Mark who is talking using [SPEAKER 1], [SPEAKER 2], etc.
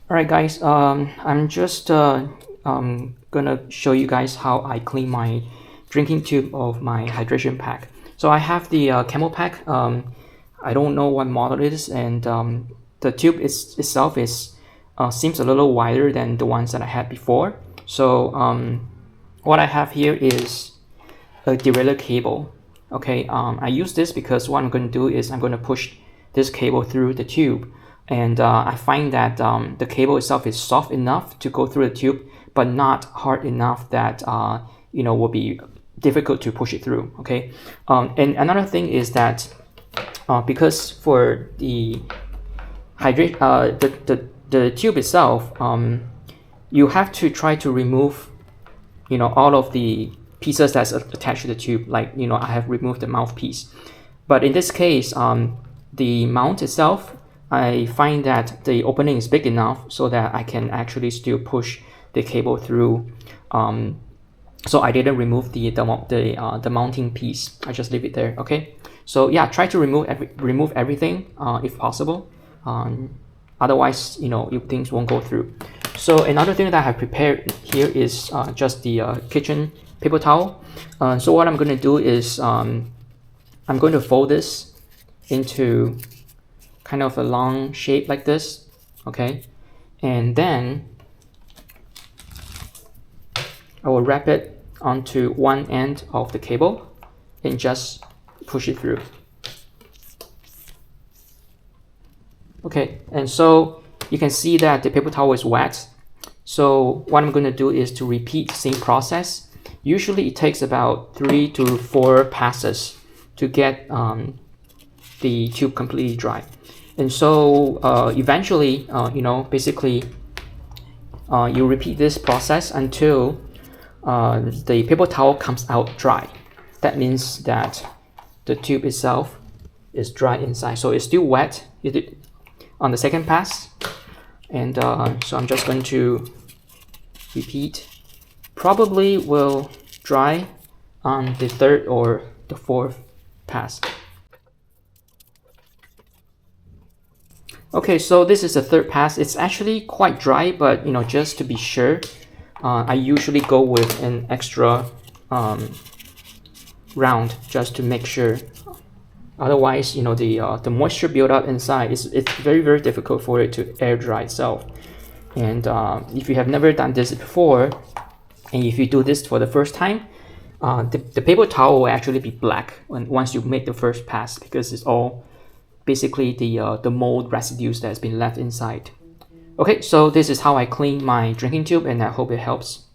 [SPEAKER 1] Alright guys, I'm just gonna show you guys how I clean my drinking tube of my hydration pack. So I have the Camel pack. I don't know what model it is, and the tube itself is seems a little wider than the ones that I had before. So what I have here is a derailleur cable. Okay, I use this because what I'm going to do is I'm going to push this cable through the tube, and I find that the cable itself is soft enough to go through the tube, but not hard enough that will be difficult to push it through. Okay, and another thing is that because for the the tube itself, you have to try to remove all of the pieces that's attached to the tube. Like I have removed the mouthpiece, but in this case, the mount itself, I find that the opening is big enough so that I can actually still push the cable through. So I didn't remove the mounting piece. I just leave it there. Okay. So yeah, try to remove everything if possible. Otherwise, things won't go through. So another thing that I have prepared here is just the kitchen paper towel. So what I'm going to do is I'm going to fold this into kind of a long shape like this, okay? And then I will wrap it onto one end of the cable and just push it through. Okay, and so you can see that the paper towel is wet. So what I'm going to do is to repeat the same process. Usually it takes about 3 to 4 passes to get the tube completely dry. And so eventually, basically you repeat this process until the paper towel comes out dry. That means that the tube itself is dry inside. So it's still wet on the second pass. And so I'm just going to repeat. Probably will dry on the third or the fourth pass. Okay, so this is the third pass. It's actually quite dry, but just to be sure, I usually go with an extra round just to make sure. Otherwise, the moisture buildup inside it's very difficult for it to air dry itself. And if you have never done this before, and if you do this for the first time, the paper towel will actually be black once you make the first pass, because it's all basically the mold residues that has been left inside. Okay, so this is how I clean my drinking tube, and I hope it helps.